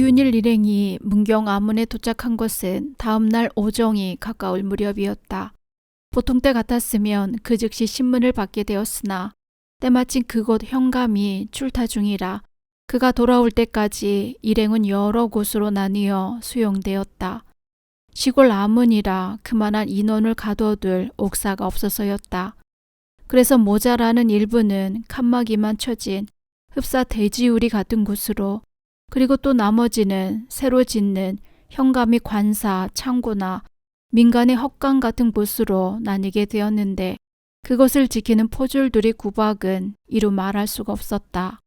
이윤일 일행이 문경 암문에 도착한 것은 다음날 오정이 가까울 무렵이었다. 보통 때 같았으면 그 즉시 신문을 받게 되었으나 때마침 그곳 현감이 출타 중이라 그가 돌아올 때까지 일행은 여러 곳으로 나뉘어 수용되었다. 시골 암문이라 그만한 인원을 가둬둘 옥사가 없어서였다. 그래서 모자라는 일부는 칸막이만 쳐진 흡사 돼지우리 같은 곳으로, 그리고 또 나머지는 새로 짓는 현감이 관사, 창고나 민간의 헛간 같은 곳으로 나뉘게 되었는데, 그것을 지키는 포졸들의 구박은 이루 말할 수가 없었다.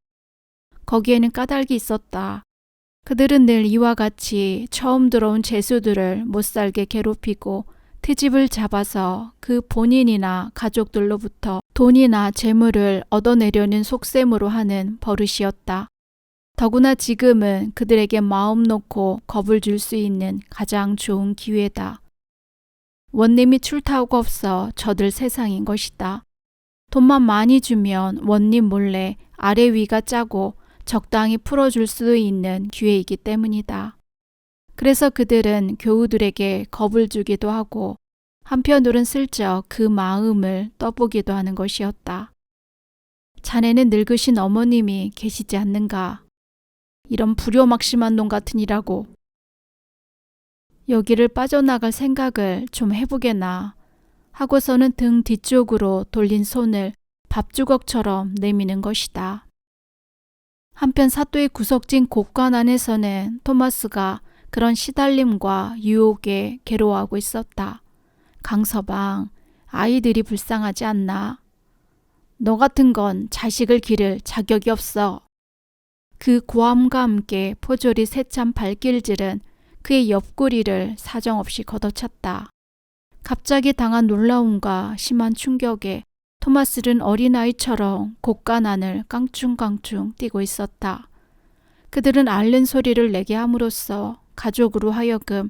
거기에는 까닭이 있었다. 그들은 늘 이와 같이 처음 들어온 죄수들을 못살게 괴롭히고 트집을 잡아서 그 본인이나 가족들로부터 돈이나 재물을 얻어내려는 속셈으로 하는 버릇이었다. 더구나 지금은 그들에게 마음 놓고 겁을 줄 수 있는 가장 좋은 기회다. 원님이 출타하고 없어 저들 세상인 것이다. 돈만 많이 주면 원님 몰래 아래 위가 짜고 적당히 풀어줄 수도 있는 기회이기 때문이다. 그래서 그들은 교우들에게 겁을 주기도 하고 한편으론 슬쩍 그 마음을 떠보기도 하는 것이었다. 자네는 늙으신 어머님이 계시지 않는가? 이런 불효막심한 놈 같으니라고. 여기를 빠져나갈 생각을 좀 해보게나 하고서는 등 뒤쪽으로 돌린 손을 밥주걱처럼 내미는 것이다. 한편 사또의 구석진 곳간 안에서는 토마스가 그런 시달림과 유혹에 괴로워하고 있었다. 강서방, 아이들이 불쌍하지 않나? 너 같은 건 자식을 기를 자격이 없어. 그 고함과 함께 포졸이 새참 발길질은 그의 옆구리를 사정없이 걷어찼다. 갑자기 당한 놀라움과 심한 충격에 토마스는 어린아이처럼 곳간 안을 깡충깡충 뛰고 있었다. 그들은 앓는 소리를 내게 함으로써 가족으로 하여금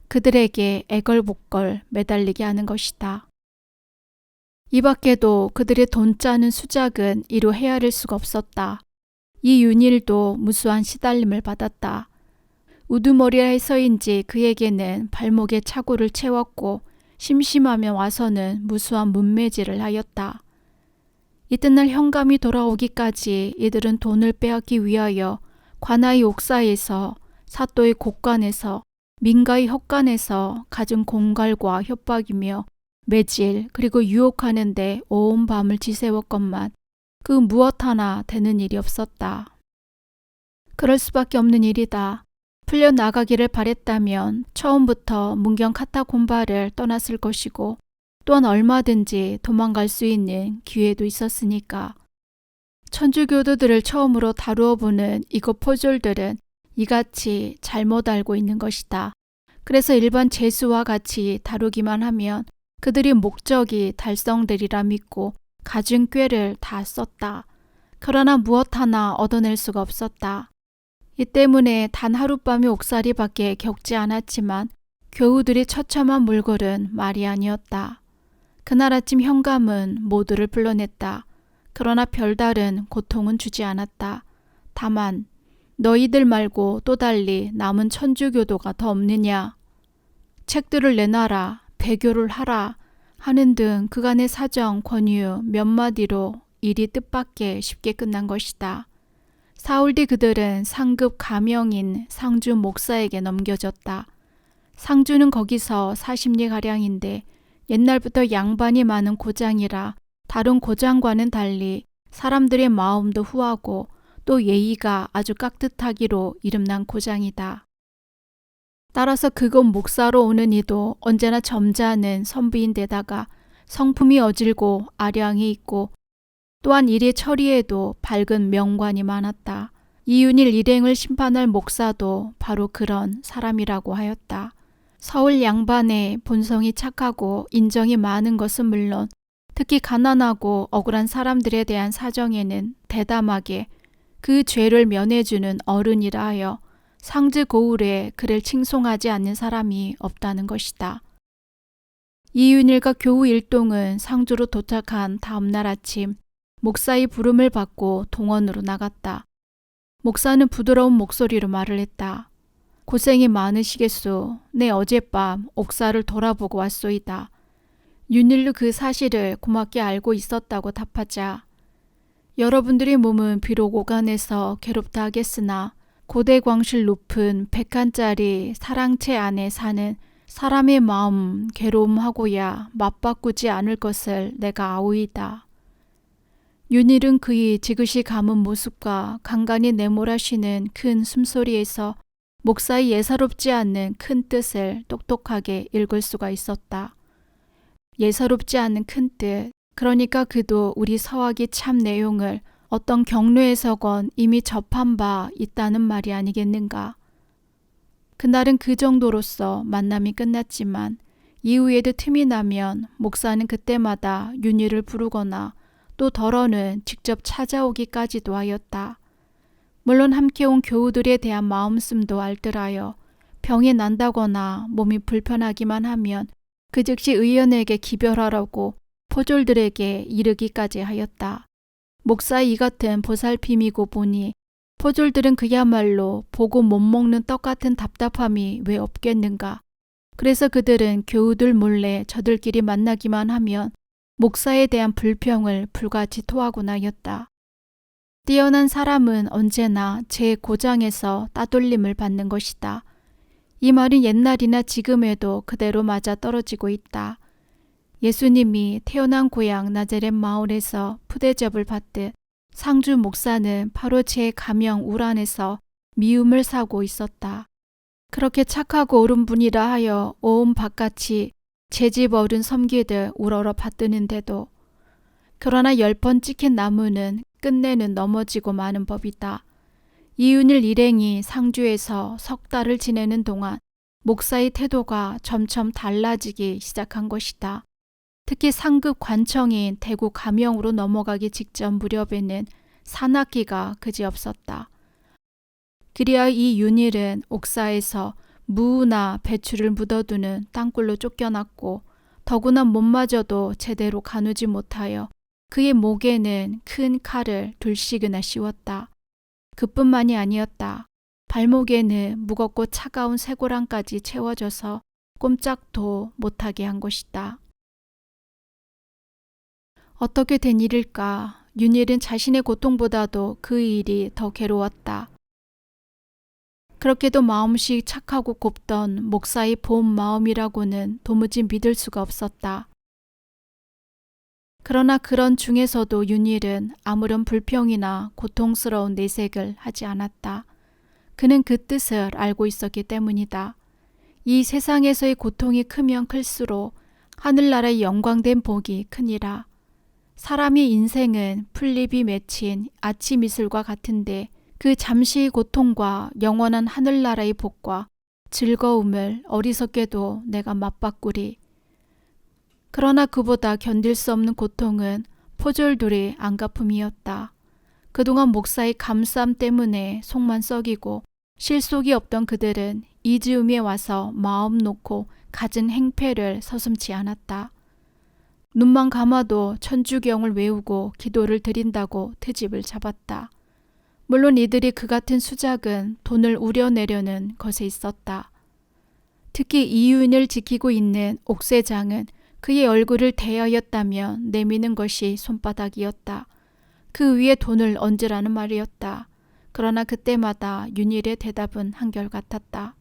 그들에게 애걸복걸 매달리게 하는 것이다. 이 밖에도 그들의 돈 짜는 수작은 이루 헤아릴 수가 없었다. 이 윤일도 무수한 시달림을 받았다. 우두머리라 해서인지 그에게는 발목에 차고를 채웠고 심심하면 와서는 무수한 문매질을 하였다. 이튿날 현감이 돌아오기까지 이들은 돈을 빼앗기 위하여 관아의 옥사에서, 사또의 곳간에서, 민가의 헛간에서 갖은 공갈과 협박이며 매질 그리고 유혹하는데 온 밤을 지새웠건만 그 무엇 하나 되는 일이 없었다. 그럴 수밖에 없는 일이다. 풀려나가기를 바랬다면 처음부터 문경 카타콤바를 떠났을 것이고 또한 얼마든지 도망갈 수 있는 기회도 있었으니까. 천주교도들을 처음으로 다루어 보는 이곳 포졸들은 이같이 잘못 알고 있는 것이다. 그래서 일반 죄수와 같이 다루기만 하면 그들이 목적이 달성되리라 믿고 가진 꾀를 다 썼다. 그러나 무엇 하나 얻어낼 수가 없었다. 이 때문에 단 하룻밤의 옥살이밖에 겪지 않았지만 교우들의 처참한 물골은 말이 아니었다. 그날 아침 현감은 모두를 불러냈다. 그러나 별다른 고통은 주지 않았다. 다만 너희들 말고 또 달리 남은 천주교도가 더 없느냐? 책들을 내놔라, 배교를 하라 하는 등 그간의 사정, 권유 몇 마디로 일이 뜻밖의 쉽게 끝난 것이다. 사흘 뒤 그들은 상급 가명인 상주 목사에게 넘겨졌다. 상주는 거기서 40리가량인데 옛날부터 양반이 많은 고장이라 다른 고장과는 달리 사람들의 마음도 후하고 또 예의가 아주 깍듯하기로 이름난 고장이다. 따라서 그곳 목사로 오는 이도 언제나 점잖은 선비인데다가 성품이 어질고 아량이 있고 또한 일의 처리에도 밝은 명관이 많았다. 이윤일 일행을 심판할 목사도 바로 그런 사람이라고 하였다. 서울 양반의 본성이 착하고 인정이 많은 것은 물론 특히 가난하고 억울한 사람들에 대한 사정에는 대담하게 그 죄를 면해주는 어른이라 하여 상주 고을에 그를 칭송하지 않는 사람이 없다는 것이다. 이윤일과 교우 일동은 상주로 도착한 다음날 아침 목사의 부름을 받고 동원으로 나갔다. 목사는 부드러운 목소리로 말을 했다. 고생이 많으시겠소. 내 어젯밤 옥사를 돌아보고 왔소이다. 윤일도 그 사실을 고맙게 알고 있었다고 답하자 여러분들의 몸은 비록 오간에서 괴롭다 하겠으나 고대 광실 높은 100칸짜리 사랑채 안에 사는 사람의 마음 괴로움하고야 맞바꾸지 않을 것을 내가 아오이다. 윤일은 그의 지그시 감은 모습과 간간히 내몰아쉬는 큰 숨소리에서 목사의 예사롭지 않는 큰 뜻을 똑똑하게 읽을 수가 있었다. 예사롭지 않은 큰 뜻, 그러니까 그도 우리 서학의 참 내용을 어떤 경로에서건 이미 접한 바 있다는 말이 아니겠는가. 그날은 그 정도로서 만남이 끝났지만 이후에도 틈이 나면 목사는 그때마다 윤희를 부르거나 또 덜어는 직접 찾아오기까지도 하였다. 물론 함께 온 교우들에 대한 마음씀도 알뜰하여 병이 난다거나 몸이 불편하기만 하면 그 즉시 의원에게 기별하라고 포졸들에게 이르기까지 하였다. 목사의 이 같은 보살핌이고 보니 포졸들은 그야말로 보고 못 먹는 떡 같은 답답함이 왜 없겠는가. 그래서 그들은 교우들 몰래 저들끼리 만나기만 하면 목사에 대한 불평을 불같이 토하곤 하였다. 뛰어난 사람은 언제나 제 고장에서 따돌림을 받는 것이다. 이 말은 옛날이나 지금에도 그대로 맞아 떨어지고 있다. 예수님이 태어난 고향 나자렛 마을에서 푸대접을 받듯 상주 목사는 바로 제 가명 우란에서 미움을 사고 있었다. 그렇게 착하고 옳은 분이라 하여 온 바깥이 제 집 어른 섬기듯 우러러 받드는데도 그러나 10번 찍힌 나무는 끝내는 넘어지고 마는 법이다. 이윤일 일행이 상주에서 석 달을 지내는 동안 목사의 태도가 점점 달라지기 시작한 것이다. 특히 상급 관청인 대구 가명으로 넘어가기 직전 무렵에는 산악기가 그지없었다. 그리하여 이 윤일은 옥사에서 무나 배추를 묻어두는 땅굴로 쫓겨났고 더구나 몸마저도 제대로 가누지 못하여 그의 목에는 큰 칼을 둘씩이나 씌웠다. 그뿐만이 아니었다. 발목에는 무겁고 차가운 쇠고랑까지 채워져서 꼼짝도 못하게 한 것이다. 어떻게 된 일일까? 윤일은 자신의 고통보다도 그 일이 더 괴로웠다. 그렇게도 마음씨 착하고 곱던 목사의 본 마음이라고는 도무지 믿을 수가 없었다. 그러나 그런 중에서도 윤일은 아무런 불평이나 고통스러운 내색을 하지 않았다. 그는 그 뜻을 알고 있었기 때문이다. 이 세상에서의 고통이 크면 클수록 하늘나라의 영광된 복이 크니라. 사람의 인생은 풀잎이 맺힌 아침 이슬과 같은데 그 잠시의 고통과 영원한 하늘나라의 복과 즐거움을 어리석게도 내가 맞바꾸리. 그러나 그보다 견딜 수 없는 고통은 포졸들의 안갚음이었다. 그동안 목사의 감싸움 때문에 속만 썩이고 실속이 없던 그들은 이 즈음에 와서 마음 놓고 갖은 행패를 서슴지 않았다. 눈만 감아도 천주경을 외우고 기도를 드린다고 트집을 잡았다. 물론 이들이 그 같은 수작은 돈을 우려내려는 것에 있었다. 특히 이윤을 지키고 있는 옥세장은 그의 얼굴을 대하였다면 내미는 것이 손바닥이었다. 그 위에 돈을 얹으라는 말이었다. 그러나 그때마다 윤일의 대답은 한결같았다.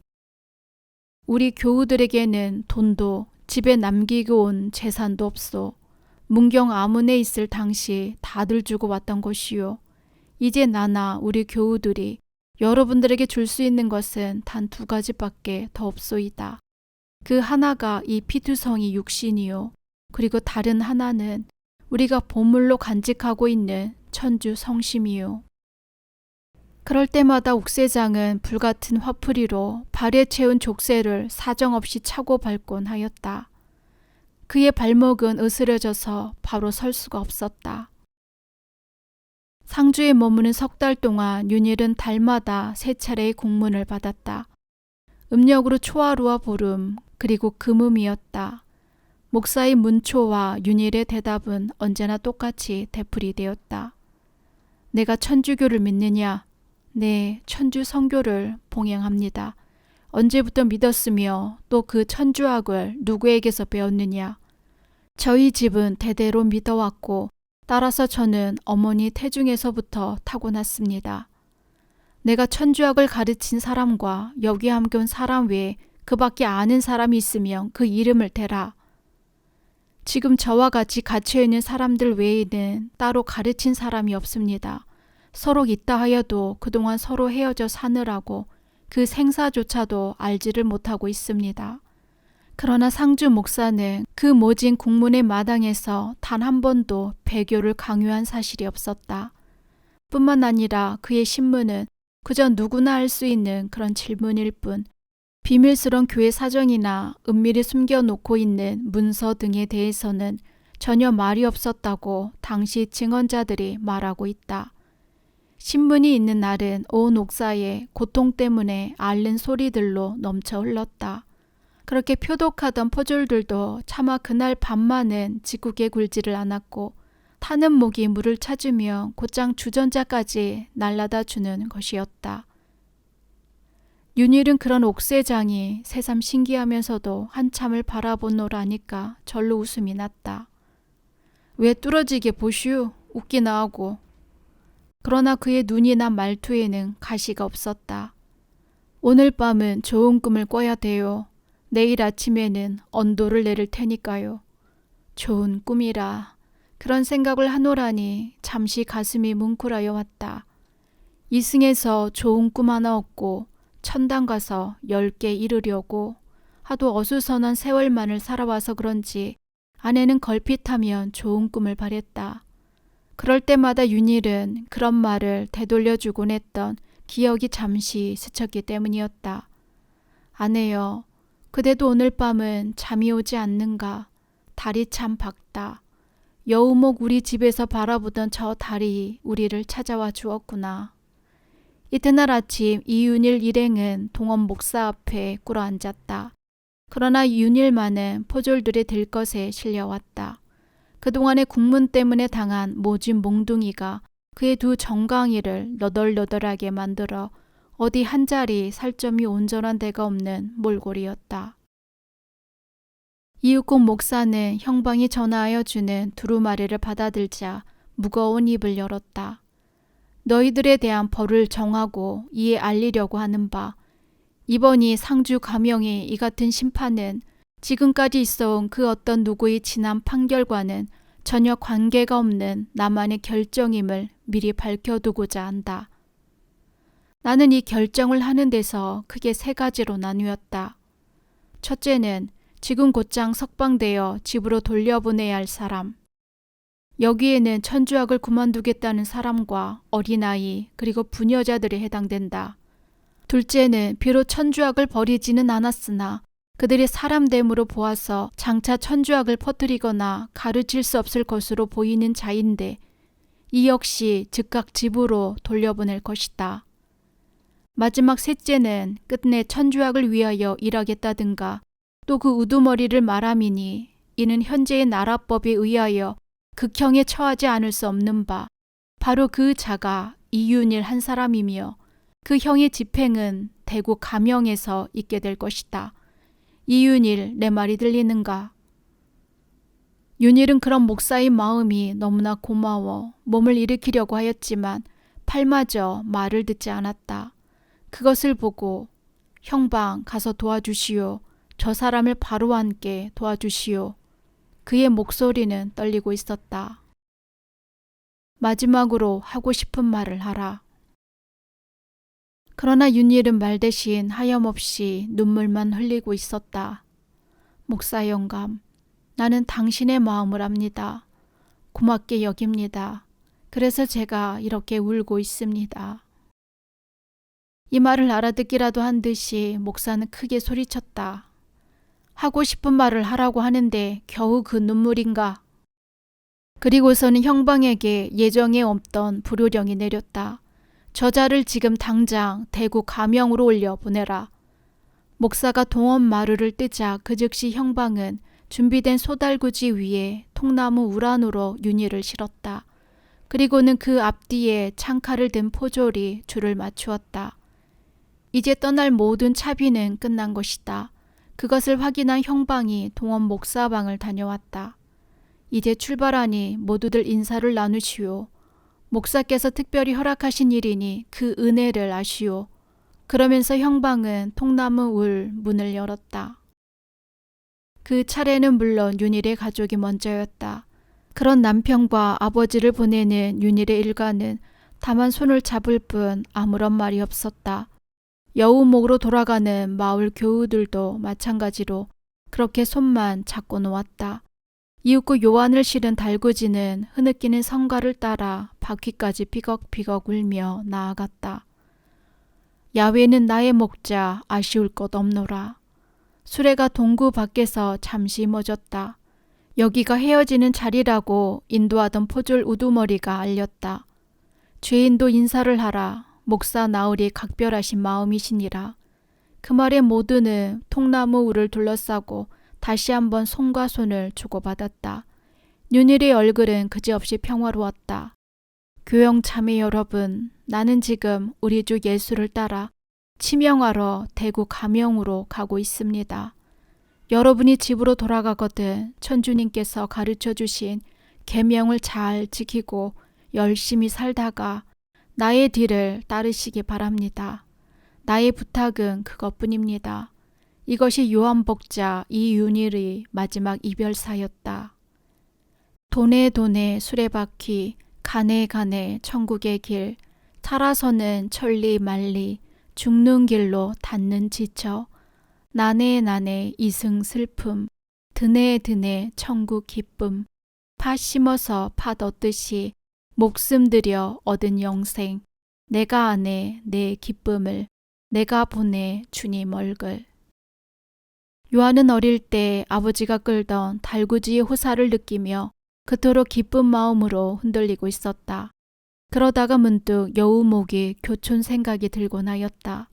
우리 교우들에게는 돈도 집에 남기고 온 재산도 없소. 문경 아문에 있을 당시 다들 주고 왔던 것이요. 이제 나나 우리 교우들이 여러분들에게 줄 수 있는 것은 단 2가지밖에 더 없소이다. 그 하나가 이 피투성이 육신이요. 그리고 다른 하나는 우리가 보물로 간직하고 있는 천주 성심이요. 그럴 때마다 옥세장은 불같은 화풀이로 발에 채운 족쇄를 사정없이 차고 밟곤 하였다. 그의 발목은 으스러져서 바로 설 수가 없었다. 상주에 머무는 3달 동안 윤일은 달마다 3차례의 공문을 받았다. 음력으로 초하루와 보름 그리고 금음이었다. 목사의 문초와 윤일의 대답은 언제나 똑같이 되풀이되었다. 내가 천주교를 믿느냐? 네, 천주 성교를 봉행합니다. 언제부터 믿었으며 또 그 천주학을 누구에게서 배웠느냐? 저희 집은 대대로 믿어왔고 따라서 저는 어머니 태중에서부터 타고났습니다. 내가 천주학을 가르친 사람과 여기 함께 온 사람 외에 그 밖에 아는 사람이 있으면 그 이름을 대라. 지금 저와 같이 갇혀있는 사람들 외에는 따로 가르친 사람이 없습니다. 서로 있다 하여도 그동안 서로 헤어져 사느라고 그 생사조차도 알지를 못하고 있습니다. 그러나 상주 목사는 그 모진 국문의 마당에서 단 한 번도 배교를 강요한 사실이 없었다. 뿐만 아니라 그의 신문은 그저 누구나 할 수 있는 그런 질문일 뿐 비밀스러운 교회 사정이나 은밀히 숨겨놓고 있는 문서 등에 대해서는 전혀 말이 없었다고 당시 증언자들이 말하고 있다. 신문이 있는 날은 온 옥사에 고통 때문에 앓는 소리들로 넘쳐 흘렀다. 그렇게 표독하던 포졸들도 차마 그날 밤만은 직국에 굴지를 않았고 타는 목이 물을 찾으며 곧장 주전자까지 날라다 주는 것이었다. 윤일은 그런 옥새장이 새삼 신기하면서도 한참을 바라보노라니까 절로 웃음이 났다. 왜 뚫어지게 보슈? 웃기나 하고. 그러나 그의 눈이나 말투에는 가시가 없었다. 오늘 밤은 좋은 꿈을 꿔야 돼요. 내일 아침에는 언도를 내릴 테니까요. 좋은 꿈이라. 그런 생각을 하노라니 잠시 가슴이 뭉클하여 왔다. 이승에서 좋은 꿈 하나 얻고 천당 가서 10개 이루려고 하도 어수선한 세월만을 살아와서 그런지 아내는 걸핏하면 좋은 꿈을 바랬다. 그럴 때마다 윤일은 그런 말을 되돌려주곤 했던 기억이 잠시 스쳤기 때문이었다. 아내여, 그대도 오늘 밤은 잠이 오지 않는가? 달이 참 밝다. 여우목 우리 집에서 바라보던 저 달이 우리를 찾아와 주었구나. 이튿날 아침 이윤일 일행은 동원 목사 앞에 꿇어앉았다. 그러나 윤일만은 포졸들의 들것에 실려왔다. 그동안의 국문 때문에 당한 모진 몽둥이가 그의 두 정강이를 너덜너덜하게 만들어 어디 한 자리 살점이 온전한 데가 없는 몰골이었다. 이윽고 목사는 형방이 전하하여 주는 두루마리를 받아들자 무거운 입을 열었다. 너희들에 대한 벌을 정하고 이에 알리려고 하는 바 이번이 상주 가명의 이 같은 심판은 지금까지 있어온 그 어떤 누구의 지난 판결과는 전혀 관계가 없는 나만의 결정임을 미리 밝혀두고자 한다. 나는 이 결정을 하는 데서 크게 세 가지로 나누었다. 첫째는 지금 곧장 석방되어 집으로 돌려보내야 할 사람. 여기에는 천주학을 그만두겠다는 사람과 어린아이 그리고 부녀자들이 해당된다. 둘째는 비록 천주학을 버리지는 않았으나 그들이 사람됨으로 보아서 장차 천주학을 퍼뜨리거나 가르칠 수 없을 것으로 보이는 자인데 이 역시 즉각 집으로 돌려보낼 것이다. 마지막 셋째는 끝내 천주학을 위하여 일하겠다든가 또 그 우두머리를 말함이니 이는 현재의 나라법에 의하여 극형에 처하지 않을 수 없는 바 바로 그 자가 이윤일 한 사람이며 그 형의 집행은 대구 가명에서 있게 될 것이다. 이윤일, 내 말이 들리는가? 윤일은 그런 목사의 마음이 너무나 고마워 몸을 일으키려고 하였지만 팔마저 말을 듣지 않았다. 그것을 보고 형방 가서 도와주시오. 저 사람을 바로 앉게 도와주시오. 그의 목소리는 떨리고 있었다. 마지막으로 하고 싶은 말을 하라. 그러나 윤일은 말 대신 하염없이 눈물만 흘리고 있었다. 목사 영감, 나는 당신의 마음을 압니다. 고맙게 여깁니다. 그래서 제가 이렇게 울고 있습니다. 이 말을 알아듣기라도 한 듯이 목사는 크게 소리쳤다. 하고 싶은 말을 하라고 하는데 겨우 그 눈물인가? 그리고서는 형방에게 예정에 없던 불효령이 내렸다. 저자를 지금 당장 대구 가명으로 올려 보내라. 목사가 동원 마루를 뜨자 그 즉시 형방은 준비된 소달구지 위에 통나무 우란으로 윤희를 실었다. 그리고는 그 앞뒤에 창칼을 든 포졸이 줄을 맞추었다. 이제 떠날 모든 차비는 끝난 것이다. 그것을 확인한 형방이 동원 목사방을 다녀왔다. 이제 출발하니 모두들 인사를 나누시오. 목사께서 특별히 허락하신 일이니 그 은혜를 아시오. 그러면서 형방은 통나무 울 문을 열었다. 그 차례는 물론 윤일의 가족이 먼저였다. 그런 남편과 아버지를 보내는 윤일의 일가는 다만 손을 잡을 뿐 아무런 말이 없었다. 여우목으로 돌아가는 마을 교우들도 마찬가지로 그렇게 손만 잡고 놓았다. 이윽고 요한을 실은 달구지는 흐느끼는 성가를 따라 바퀴까지 비걱비걱 울며 나아갔다. 야외는 나의 목자 아쉬울 것 없노라. 수레가 동구 밖에서 잠시 멎었다. 여기가 헤어지는 자리라고 인도하던 포졸 우두머리가 알렸다. 죄인도 인사를 하라. 목사 나으리 각별하신 마음이시니라. 그 말에 모두는 통나무 울을 둘러싸고 다시 한번 손과 손을 주고받았다. 윤일의 얼굴은 그지없이 평화로웠다. 교영 자매 여러분, 나는 지금 우리 주 예수를 따라 치명하러 대구 가명으로 가고 있습니다. 여러분이 집으로 돌아가거든 천주님께서 가르쳐 주신 계명을 잘 지키고 열심히 살다가 나의 뒤를 따르시기 바랍니다. 나의 부탁은 그것뿐입니다. 이것이 요한복자 이윤일의 마지막 이별사였다. 도네 도네 수레바퀴 가네 가네 천국의 길 살아서는 천리 만리 죽는 길로 닿는 지쳐 나네 나네 이승 슬픔 드네 드네 천국 기쁨 파 심어서 팥 얻듯이 목숨 들여 얻은 영생 내가 아네 내 기쁨을 내가 보내 주님 얼굴. 요한은 어릴 때 아버지가 끌던 달구지의 호사를 느끼며 그토록 기쁜 마음으로 흔들리고 있었다. 그러다가 문득 여우목이 교촌 생각이 들곤 하였다.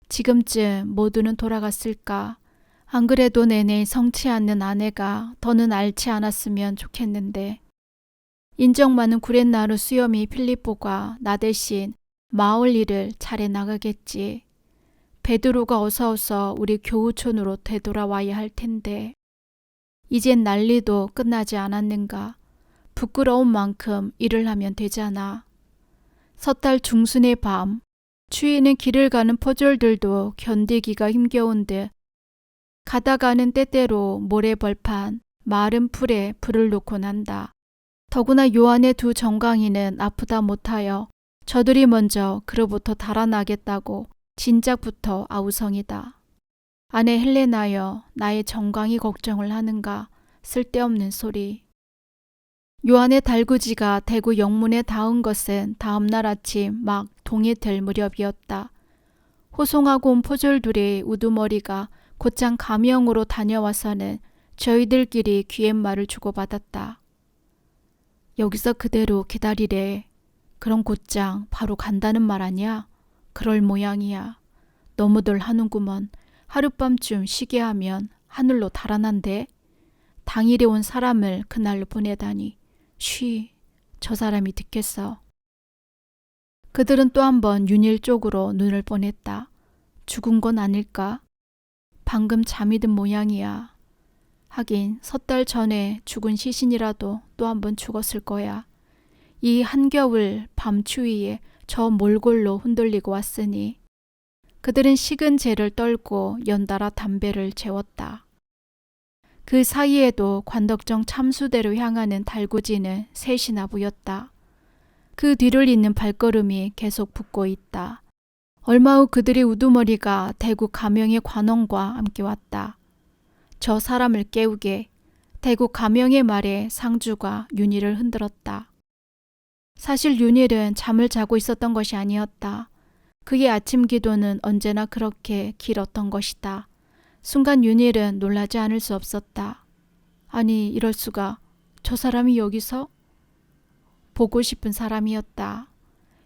지금쯤 모두는 돌아갔을까? 안 그래도 내내 성치 않는 아내가 더는 앓지 않았으면 좋겠는데. 인정 많은 구렛나루 수염이 필리포가 나 대신 마을 일을 잘해 나가겠지. 베드로가 어서 우리 교우촌으로 되돌아와야 할 텐데. 이젠 난리도 끝나지 않았는가. 부끄러운 만큼 일을 하면 되잖아. 섣달 중순의 밤, 추위는 길을 가는 포졸들도 견디기가 힘겨운 듯 가다가는 때때로 모래벌판, 마른 풀에 불을 놓고 난다. 더구나 요한의 두 정강이는 아프다 못하여 저들이 먼저 그로부터 달아나겠다고 진작부터 아우성이다. 아내 헬레나여, 나의 정강이 걱정을 하는가. 쓸데없는 소리. 요한의 달구지가 대구 영문에 닿은 것은 다음날 아침 막 동이 될 무렵이었다. 호송하고 온 포졸들의 우두머리가 곧장 가명으로 다녀와서는 저희들끼리 귀옛말을 주고받았다. 여기서 그대로 기다리래. 그럼 곧장 바로 간다는 말 아니야? 그럴 모양이야. 너무들 하는구먼. 하룻밤쯤 쉬게 하면 하늘로 달아난대. 당일에 온 사람을 그날로 보내다니. 쉬, 저 사람이 듣겠어. 그들은 또 한 번 윤일 쪽으로 눈을 보냈다. 죽은 건 아닐까? 방금 잠이 든 모양이야. 하긴 섣달 전에 죽은 시신이라도 또 한 번 죽었을 거야. 이 한겨울 밤 추위에 저 몰골로 흔들리고 왔으니. 그들은 식은 재를 떨고 연달아 담배를 재웠다. 그 사이에도 관덕정 참수대로 향하는 달구지는 셋이나 보였다. 그 뒤를 잇는 발걸음이 계속 붙고 있다. 얼마 후 그들의 우두머리가 대구 가명의 관원과 함께 왔다. 저 사람을 깨우게. 대구 가명의 말에 상주가 윤희를 흔들었다. 사실 윤희는 잠을 자고 있었던 것이 아니었다. 그의 아침 기도는 언제나 그렇게 길었던 것이다. 순간 윤희는 놀라지 않을 수 없었다. 아니, 이럴 수가. 저 사람이 여기서? 보고 싶은 사람이었다.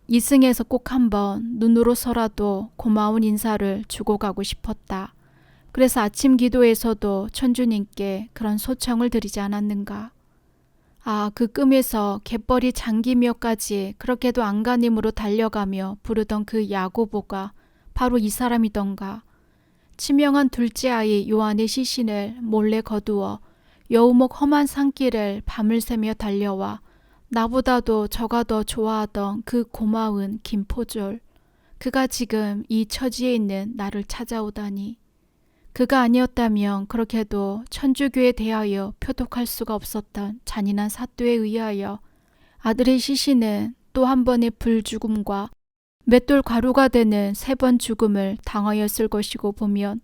이승에서 꼭 한번 눈으로서라도 고마운 인사를 주고 가고 싶었다. 그래서 아침 기도에서도 천주님께 그런 소청을 드리지 않았는가. 아, 그 끔에서 갯벌이 잠기며까지 그렇게도 안간힘으로 달려가며 부르던 그 야고보가 바로 이 사람이던가. 치명한 둘째 아이 요한의 시신을 몰래 거두어 여우목 험한 산길을 밤을 새며 달려와 나보다도 저가 더 좋아하던 그 고마운 김포졸. 그가 지금 이 처지에 있는 나를 찾아오다니. 그가 아니었다면 그렇게도 천주교에 대하여 표독할 수가 없었던 잔인한 사또에 의하여 아들의 시신은 또 한 번의 불죽음과 맷돌 가루가 되는 3번 죽음을 당하였을 것이고 보면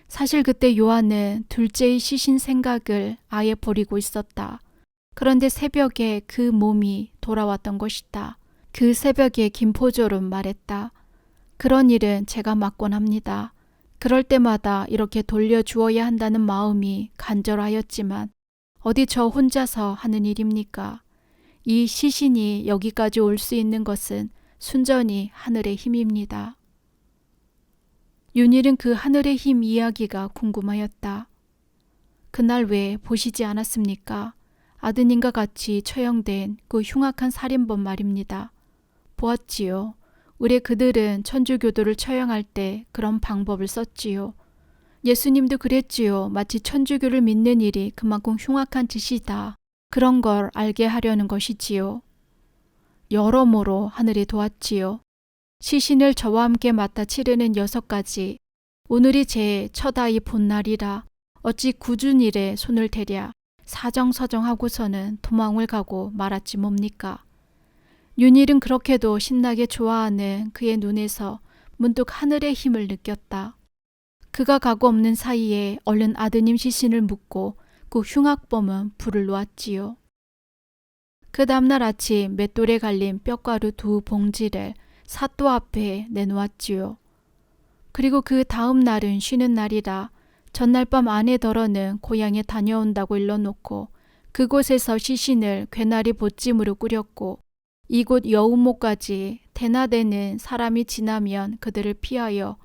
사실 그때 요한은 둘째의 시신 생각을 아예 버리고 있었다. 그런데 새벽에 그 몸이 돌아왔던 것이다. 그 새벽에 김포졸은 말했다. 그런 일은 제가 맡곤 합니다. 그럴 때마다 이렇게 돌려주어야 한다는 마음이 간절하였지만 어디 저 혼자서 하는 일입니까? 이 시신이 여기까지 올 수 있는 것은 순전히 하늘의 힘입니다. 윤일은 그 하늘의 힘 이야기가 궁금하였다. 그날 왜 보시지 않았습니까? 아드님과 같이 처형된 그 흉악한 살인범 말입니다. 보았지요. 우리 그들은 천주교도를 처형할 때 그런 방법을 썼지요. 예수님도 그랬지요. 마치 천주교를 믿는 일이 그만큼 흉악한 짓이다. 그런 걸 알게 하려는 것이지요. 여러모로 하늘이 도왔지요. 시신을 저와 함께 맡아 치르는 6가지. 오늘이 제 첫 아이 본날이라 어찌 굳은 일에 손을 대랴 사정서정하고서는 도망을 가고 말았지 뭡니까. 윤일은 그렇게도 신나게 좋아하는 그의 눈에서 문득 하늘의 힘을 느꼈다. 그가 가고 없는 사이에 얼른 아드님 시신을 묻고 그 흉악범은 불을 놓았지요. 그 다음날 아침 맷돌에 갈린 뼈가루 2 봉지를 사또 앞에 내놓았지요. 그리고 그 다음 날은 쉬는 날이라 전날 밤 아내 덜어는 고향에 다녀온다고 일러놓고 그곳에서 시신을 괴나리 보찜으로 꾸렸고 이곳 여우목까지 대낮에는 사람이 지나면 그들을 피하여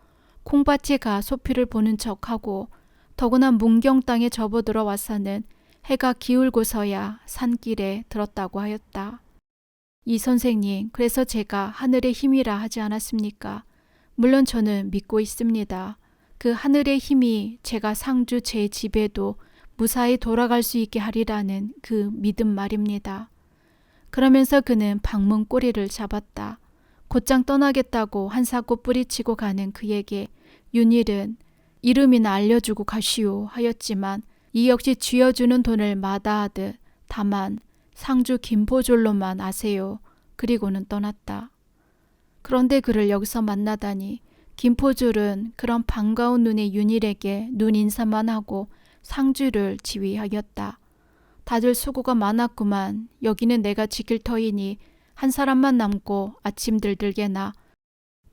콩밭에 가 소피를 보는 척하고 더구나 문경 땅에 접어들어 와서는 해가 기울고서야 산길에 들었다고 하였다. 이 선생님, 그래서 제가 하늘의 힘이라 하지 않았습니까? 물론 저는 믿고 있습니다. 그 하늘의 힘이 제가 상주 제 집에도 무사히 돌아갈 수 있게 하리라는 그 믿음 말입니다. 그러면서 그는 방문 꼬리를 잡았다. 곧장 떠나겠다고 한사코 뿌리치고 가는 그에게 윤일은 이름이나 알려주고 가시오 하였지만 이 역시 쥐어주는 돈을 마다하듯 다만 상주 김포졸로만 아세요. 그리고는 떠났다. 그런데 그를 여기서 만나다니 김포졸은 그런 반가운 눈의 윤일에게 눈 인사만 하고 상주를 지휘하였다. 다들 수고가 많았구만. 여기는 내가 지킬 터이니 한 사람만 남고 아침 들들게나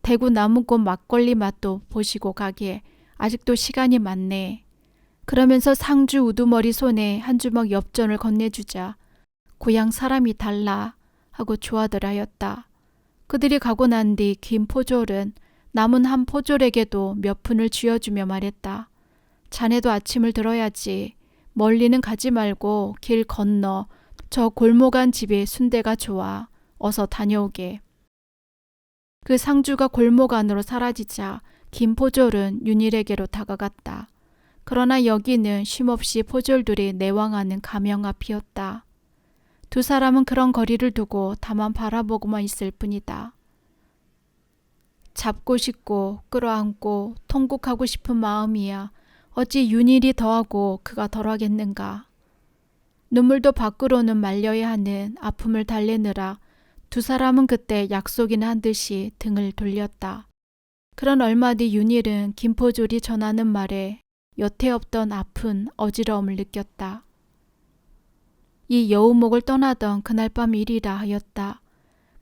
대구 나무꽃 막걸리 맛도 보시고 가게. 아직도 시간이 많네. 그러면서 상주 우두머리 손에 한 주먹 엽전을 건네주자 고향 사람이 달라 하고 좋아들 하였다. 그들이 가고 난 뒤 김포졸은 남은 한 포졸에게도 몇 푼을 쥐어주며 말했다. 자네도 아침을 들어야지. 멀리는 가지 말고 길 건너 저 골목 안 집에 순대가 좋아. 어서 다녀오게. 그 상주가 골목 안으로 사라지자 김포졸은 윤일에게로 다가갔다. 그러나 여기는 쉼없이 포졸들이 내왕하는 가명 앞이었다. 두 사람은 그런 거리를 두고 다만 바라보고만 있을 뿐이다. 잡고 싶고 끌어안고 통곡하고 싶은 마음이야 어찌 윤일이 더하고 그가 덜하겠는가. 눈물도 밖으로는 말려야 하는 아픔을 달래느라 두 사람은 그때 약속이나 한 듯이 등을 돌렸다. 그런 얼마 뒤 윤일은 김포졸이 전하는 말에 여태 없던 아픈 어지러움을 느꼈다. 이 여우목을 떠나던 그날 밤 일이라 하였다.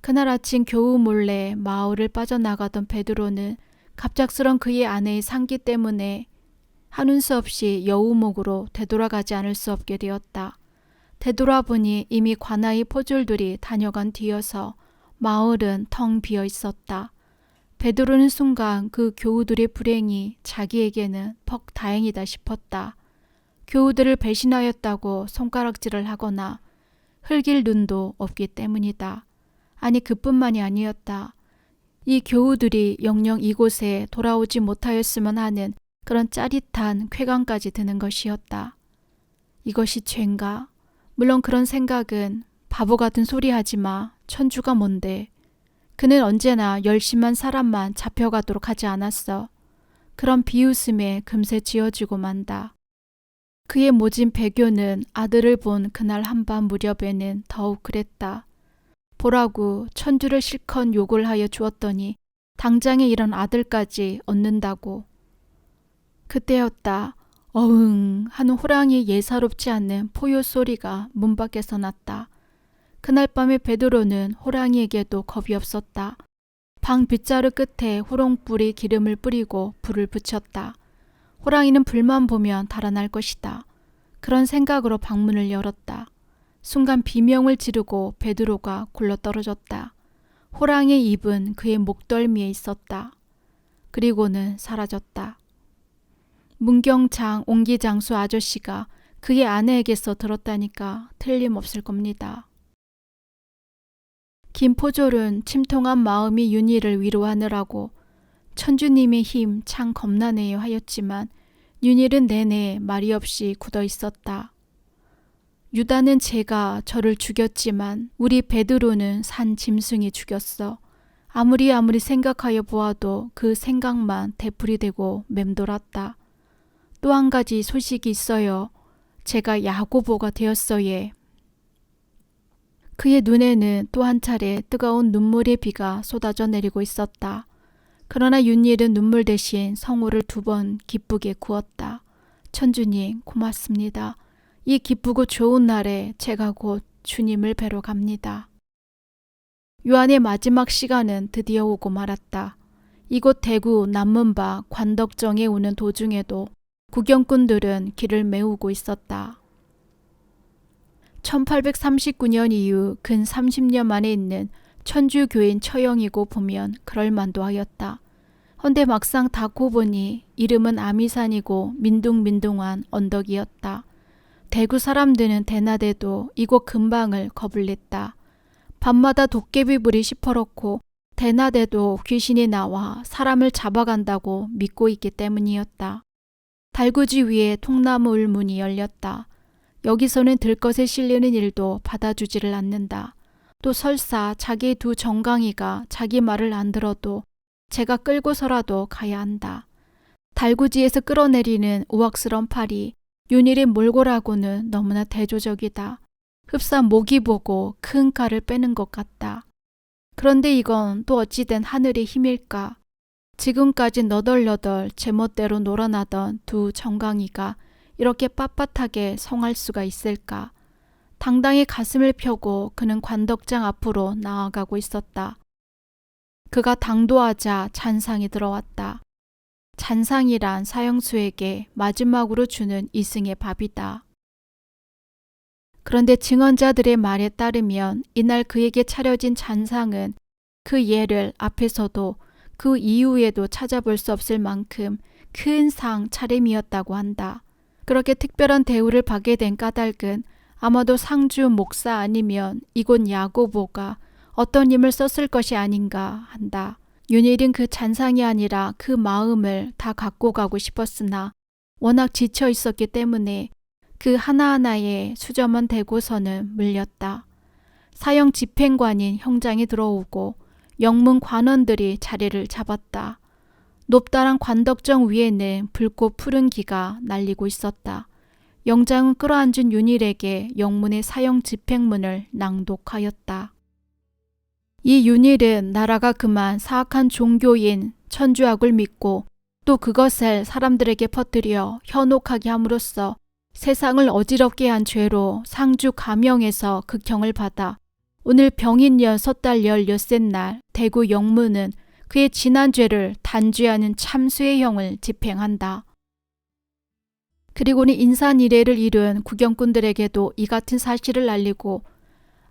그날 아침 교우 몰래 마을을 빠져나가던 베드로는 갑작스런 그의 아내의 상기 때문에 하는 수 없이 여우목으로 되돌아가지 않을 수 없게 되었다. 되돌아보니 이미 관아의 포졸들이 다녀간 뒤여서 마을은 텅 비어 있었다. 베드로는 순간 그 교우들의 불행이 자기에게는 퍽 다행이다 싶었다. 교우들을 배신하였다고 손가락질을 하거나 흘길 눈도 없기 때문이다. 아니 그뿐만이 아니었다. 이 교우들이 영영 이곳에 돌아오지 못하였으면 하는 그런 짜릿한 쾌감까지 드는 것이었다. 이것이 죄인가? 물론 그런 생각은 바보 같은 소리 하지 마. 천주가 뭔데? 그는 언제나 열심한 사람만 잡혀가도록 하지 않았어. 그런 비웃음에 금세 지어지고 만다. 그의 모진 배교는 아들을 본 그날 한밤 무렵에는 더욱 그랬다. 보라고 천주를 실컷 욕을 하여 주었더니 당장에 이런 아들까지 얻는다고. 그때였다. 어흥 하는 호랑이의 예사롭지 않는 포효 소리가 문 밖에서 났다. 그날 밤에 베드로는 호랑이에게도 겁이 없었다. 방 빗자루 끝에 호롱불이 기름을 뿌리고 불을 붙였다. 호랑이는 불만 보면 달아날 것이다. 그런 생각으로 방문을 열었다. 순간 비명을 지르고 베드로가 굴러떨어졌다. 호랑이의 입은 그의 목덜미에 있었다. 그리고는 사라졌다. 문경장 옹기장수 아저씨가 그의 아내에게서 들었다니까 틀림없을 겁니다. 김포졸은 침통한 마음이 윤희를 위로하느라고 천주님의 힘 참 겁나네요 하였지만 윤희는 내내 말이 없이 굳어 있었다. 유다는 제가 저를 죽였지만 우리 베드로는 산 짐승이 죽였어. 아무리 생각하여 보아도 그 생각만 되풀이되고 맴돌았다. 또 한 가지 소식이 있어요. 제가 야고보가 되었어예. 그의 눈에는 또 한 차례 뜨거운 눈물의 비가 쏟아져 내리고 있었다. 그러나 윤일은 눈물 대신 성호를 2번 기쁘게 구었다. 천주님 고맙습니다. 이 기쁘고 좋은 날에 제가 곧 주님을 뵈러 갑니다. 요한의 마지막 시간은 드디어 오고 말았다. 이곳 대구 남문바 관덕정에 오는 도중에도 구경꾼들은 길을 메우고 있었다. 1839년 이후 근 30년 만에 있는 천주교인 처형이고 보면 그럴만도 하였다. 헌데 막상 닿고 보니 이름은 아미산이고 민둥민둥한 언덕이었다. 대구 사람들은 대낮에도 이곳 근방을 겁을 냈다. 밤마다 도깨비불이 시퍼렇고 대낮에도 귀신이 나와 사람을 잡아간다고 믿고 있기 때문이었다. 달구지 위에 통나무 울문이 열렸다. 여기서는 들것에 실리는 일도 받아주지를 않는다. 또 설사 자기 2 정강이가 자기 말을 안 들어도 제가 끌고서라도 가야 한다. 달구지에서 끌어내리는 우악스런 팔이 윤일의 몰골하고는 너무나 대조적이다. 흡사 목이 보고 큰 칼을 빼는 것 같다. 그런데 이건 또 어찌된 하늘의 힘일까? 지금까지 너덜너덜 제멋대로 놀아나던 2 정강이가 이렇게 빳빳하게 성할 수가 있을까? 당당히 가슴을 펴고 그는 관덕장 앞으로 나아가고 있었다. 그가 당도하자 잔상이 들어왔다. 잔상이란 사형수에게 마지막으로 주는 이승의 밥이다. 그런데 증언자들의 말에 따르면 이날 그에게 차려진 잔상은 그 예를 앞에서도 그 이후에도 찾아볼 수 없을 만큼 큰 상 차림이었다고 한다. 그렇게 특별한 대우를 받게 된 까닭은 아마도 상주 목사 아니면 이곳 야고보가 어떤 힘을 썼을 것이 아닌가 한다. 윤일은 그 잔상이 아니라 그 마음을 다 갖고 가고 싶었으나 워낙 지쳐 있었기 때문에 그 하나하나에 수저만 대고서는 물렸다. 사형 집행관인 형장이 들어오고 영문 관원들이 자리를 잡았다. 높다란 관덕정 위에는 붉고 푸른 기가 날리고 있었다. 영장은 끌어앉은 윤일에게 영문의 사형 집행문을 낭독하였다. 이 윤일은 나라가 그만 사악한 종교인 천주학을 믿고 또 그것을 사람들에게 퍼뜨려 현혹하게 함으로써 세상을 어지럽게 한 죄로 상주 감형에서 극형을 받아 오늘 병인년 섣달열 엿새날 대구 영문은 그의 지난 죄를 단죄하는 참수의 형을 집행한다. 그리고는 인산이례를 이룬 구경꾼들에게도 이 같은 사실을 알리고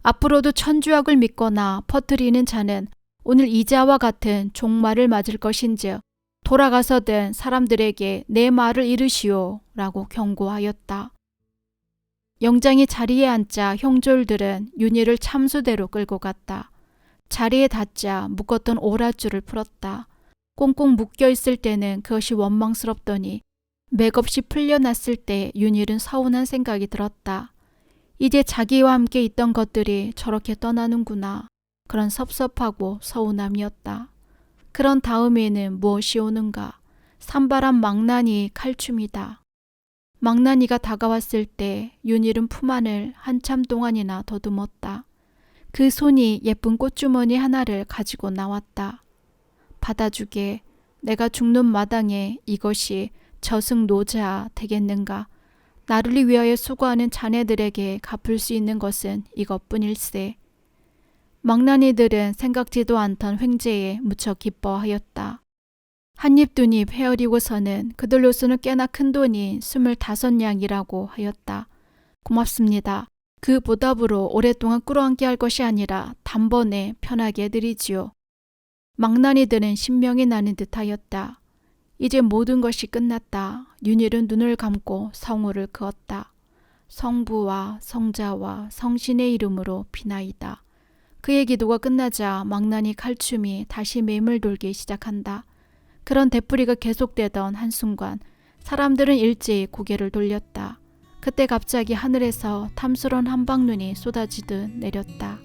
앞으로도 천주학을 믿거나 퍼뜨리는 자는 오늘 이자와 같은 종말을 맞을 것인즉 돌아가서든 사람들에게 내 말을 이르시오 라고 경고하였다. 영장이 자리에 앉자 형졸들은 윤희를 참수대로 끌고 갔다. 자리에 닿자 묶었던 오랏줄을 풀었다. 꽁꽁 묶여있을 때는 그것이 원망스럽더니 맥없이 풀려났을 때 윤일은 서운한 생각이 들었다. 이제 자기와 함께 있던 것들이 저렇게 떠나는구나. 그런 섭섭하고 서운함이었다. 그런 다음에는 무엇이 오는가? 산발한 망나니 칼춤이다. 망나니가 다가왔을 때 윤일은 품 안을 한참 동안이나 더듬었다. 그 손이 예쁜 꽃주머니 하나를 가지고 나왔다. 받아주게. 내가 죽는 마당에 이것이 저승노자 되겠는가. 나를 위하여 수고하는 자네들에게 갚을 수 있는 것은 이것뿐일세. 망나니들은 생각지도 않던 횡재에 무척 기뻐하였다. 한 입 두 입 헤어리고서는 그들로서는 꽤나 큰 돈인 25냥이라고 하였다. 고맙습니다. 그 보답으로 오랫동안 끌어안게 할 것이 아니라 단번에 편하게 해드리지요. 망나니들은 신명이 나는 듯하였다. 이제 모든 것이 끝났다. 윤일은 눈을 감고 성우를 그었다. 성부와 성자와 성신의 이름으로 비나이다. 그의 기도가 끝나자 망나니 칼춤이 다시 맴을 돌기 시작한다. 그런 되풀이가 계속되던 한순간 사람들은 일제히 고개를 돌렸다. 그때 갑자기 하늘에서 탐스러운 한방눈이 쏟아지듯 내렸다.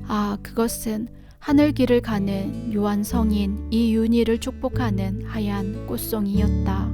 아, 그것은 하늘길을 가는 유한 성인 이윤희를 축복하는 하얀 꽃송이였다.